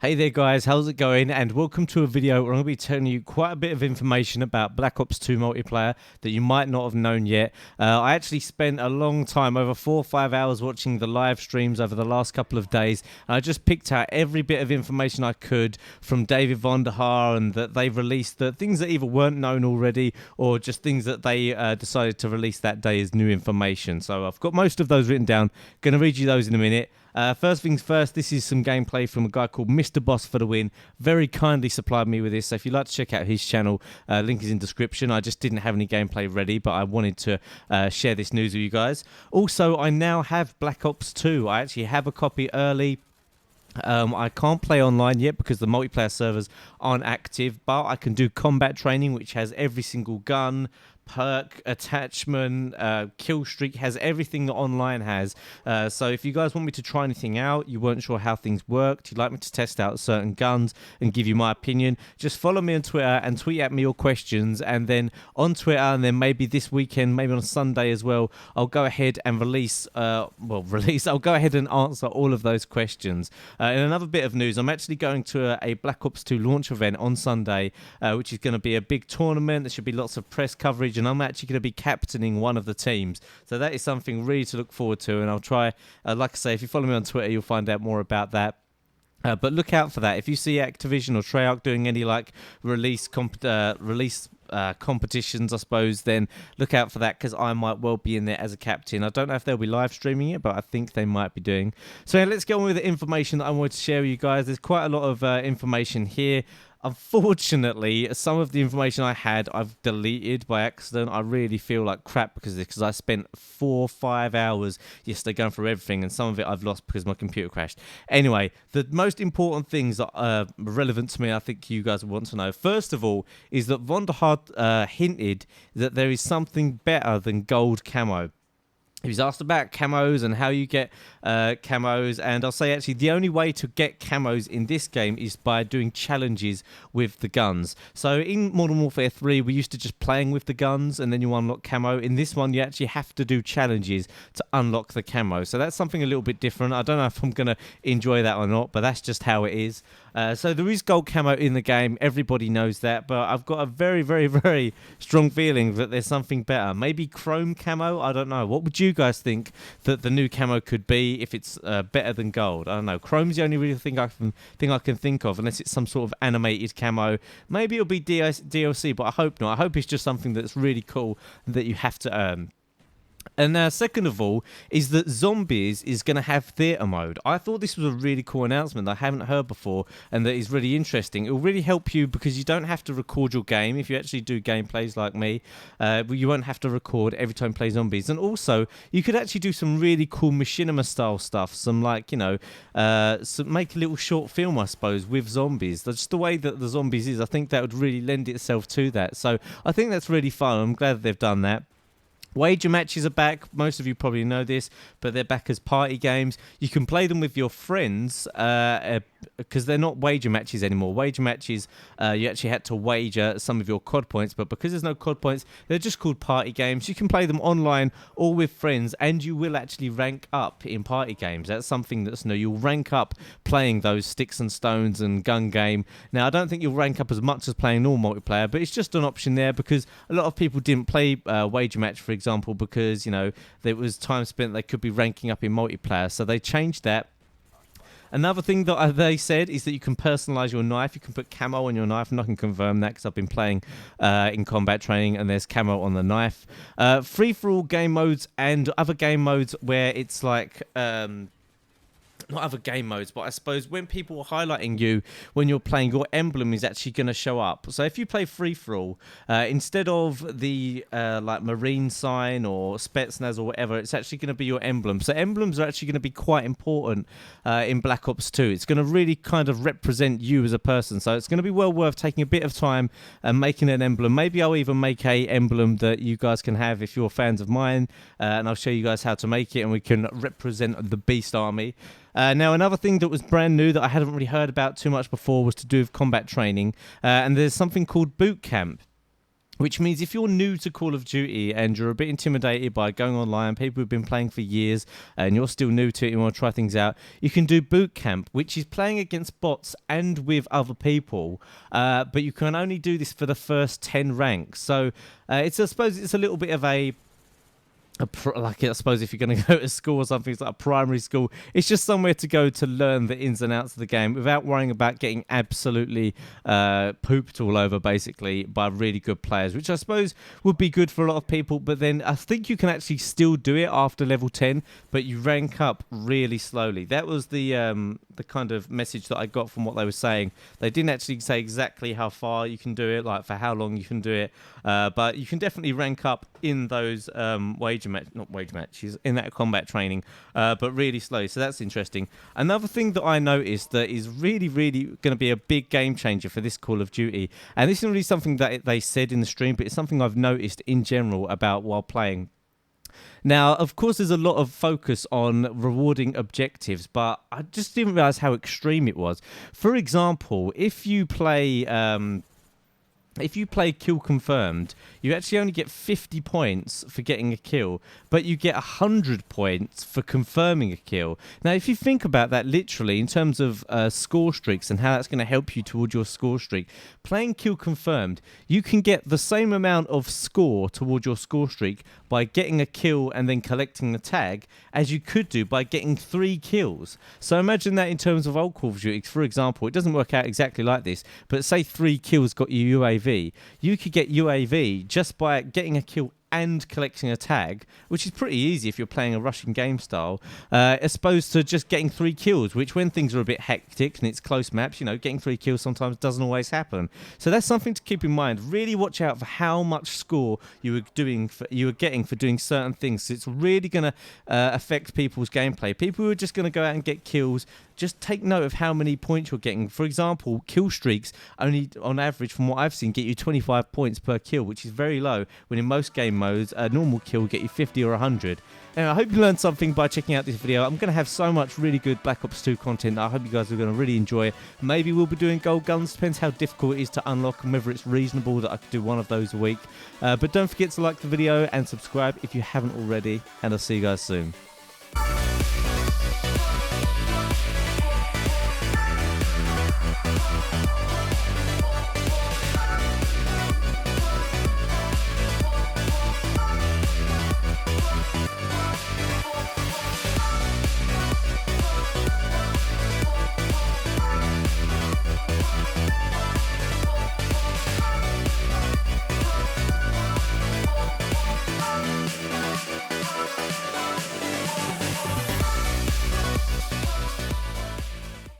Hey there guys, how's it going? And welcome to a video where I'm going to be telling you quite a bit of information about Black Ops 2 multiplayer that you might not have known yet. I actually spent a long time, over 4 or 5 hours, watching the live streams over the last couple of days, and I just picked out every bit of information I could from David Vonderhaar, and that they've released, the things that either weren't known already or just things that they decided to release that day as new information. So I've got most of those written down, going to read you those in a minute. First things first, this is some gameplay from a guy called Mr. Boss for the Win. Very kindly supplied me with this, so if you'd like to check out his channel, link is in description. I just didn't have any gameplay ready, but I wanted to share this news with you guys. Also, I now have Black Ops 2. I actually have a copy early. I can't play online yet because the multiplayer servers aren't active, but I can do combat training, which has every single gun, perk, attachment, kill streak, has everything that online has. So if you guys want me to try anything out, you weren't sure how things worked, you'd like me to test out certain guns and give you my opinion, just follow me on Twitter and tweet at me your questions, and then on Twitter, and then maybe this weekend, maybe on Sunday as well, I'll go ahead and I'll go ahead and answer all of those questions. In another bit of news, I'm actually going to a Black Ops 2 launch event on Sunday, which is going to be a big tournament. There should be lots of press coverage, and I'm actually going to be captaining one of the teams. So that is something really to look forward to, and I'll try, like I say, if you follow me on Twitter, you'll find out more about that. But look out for that. If you see Activision or Treyarch doing any like release competitions, I suppose, then look out for that, because I might well be in there as a captain. I don't know if they'll be live streaming it, but I think they might be doing. So yeah, let's get on with the information that I wanted to share with you guys. There's quite a lot of information here. Unfortunately, some of the information I had, I've deleted by accident. I really feel like crap because of this, because I spent 4 or 5 hours yesterday going through everything, and some of it I've lost because my computer crashed. Anyway, the most important things that are relevant to me, I think you guys want to know. First of all, is that Vonderhaar hinted that there is something better than gold camo. He was asked about camos and how you get camos, and I'll say actually the only way to get camos in this game is by doing challenges with the guns. So in Modern Warfare 3, we used to just playing with the guns and then you unlock camo. In this one, you actually have to do challenges to unlock the camo. So that's something a little bit different. I don't know if I'm going to enjoy that or not, but that's just how it is. So there is gold camo in the game. Everybody knows that, but I've got a very, very, very strong feeling that there's something better. Maybe chrome camo? I don't know. What would you guys think that the new camo could be if it's better than gold? I don't know. Chrome's the only real thing I can think of, unless it's some sort of animated camo. Maybe it'll be DLC, but I hope not. I hope it's just something that's really cool that you have to earn. And second of all, is that Zombies is going to have theatre mode. I thought this was a really cool announcement that I haven't heard before, and that is really interesting. It will really help you because you don't have to record your game. If you actually do gameplays like me, you won't have to record every time you play Zombies. And also, you could actually do some really cool machinima style stuff. Some like, make a little short film, I suppose, with Zombies. That's just the way that the Zombies is. I think that would really lend itself to that. So I think that's really fun. I'm glad that they've done that. Wager matches are back. Most of you probably know this, but they're back as party games. You can play them with your friends because they're not wager matches anymore. Wager matches, you actually had to wager some of your COD points, but because there's no COD points, they're just called party games. You can play them online or with friends, and you will actually rank up in party games. That's something that's new. You'll rank up playing those sticks and stones and gun game. Now, I don't think you'll rank up as much as playing normal multiplayer, but it's just an option there because a lot of people didn't play wager match, for example, because there was time spent they could be ranking up in multiplayer, so they changed that. Another thing that they said is that you can personalize your knife. You can put camo on your knife, and I can confirm that because I've been playing in combat training, and there's camo on the knife. Free-for-all game modes and other game modes where it's like not other game modes, but I suppose when people are highlighting you when you're playing, your emblem is actually going to show up. So if you play free-for-all, instead of the like Marine sign or Spetsnaz or whatever, it's actually going to be your emblem. So emblems are actually going to be quite important in Black Ops 2. It's going to really kind of represent you as a person. So it's going to be well worth taking a bit of time and making an emblem. Maybe I'll even make a emblem that you guys can have if you're fans of mine, and I'll show you guys how to make it, and we can represent the Beast Army. Now, another thing that was brand new that I hadn't really heard about too much before was to do with combat training, and there's something called boot camp. Which means if you're new to Call of Duty and you're a bit intimidated by going online, people who've been playing for years, and you're still new to it, you want to try things out, you can do boot camp, which is playing against bots and with other people. But you can only do this for the first 10 ranks. So I suppose it's a little bit of like I suppose if you're going to go to school or something, it's like a primary school. It's just somewhere to go to learn the ins and outs of the game without worrying about getting absolutely pooped all over, basically, by really good players, which I suppose would be good for a lot of people. But then I think you can actually still do it after level 10, but you rank up really slowly. That was the kind of message that I got from what they were saying. They didn't actually say exactly how far you can do it, like for how long you can do it, but you can definitely rank up in those not wage matches, in that combat training, but really slow. So that's interesting. Another thing that I noticed that is really, really going to be a big game changer for this Call of Duty, and this isn't really something that they said in the stream, but it's something I've noticed in general about while playing. Now, of course, there's a lot of focus on rewarding objectives, but I just didn't realize how extreme it was. For example, if you play kill confirmed, you actually only get 50 points for getting a kill, but you get 100 points for confirming a kill. Now, if you think about that literally in terms of score streaks and how that's going to help you towards your score streak, playing kill confirmed, you can get the same amount of score towards your score streak by getting a kill and then collecting the tag as you could do by getting 3 kills. So imagine that in terms of old Call of Duty. For example, it doesn't work out exactly like this, but say 3 kills got you UAV. You could get UAV just by getting a kill and collecting a tag, which is pretty easy if you're playing a Russian game style, as opposed to just getting 3 kills, which when things are a bit hectic and it's close maps, getting 3 kills sometimes doesn't always happen. So that's something to keep in mind. Really watch out for how much score you were getting for doing certain things. It's really going to affect people's gameplay. People who are just going to go out and get kills, just take note of how many points you're getting. For example, kill streaks only, on average, from what I've seen, get you 25 points per kill, which is very low, when in most game modes, a normal kill will get you 50 or 100. And I hope you learned something by checking out this video. I'm going to have so much really good Black Ops 2 content that I hope you guys are going to really enjoy. Maybe we'll be doing gold guns, depends how difficult it is to unlock and whether it's reasonable that I could do one of those a week. But don't forget to like the video and subscribe if you haven't already, and I'll see you guys soon.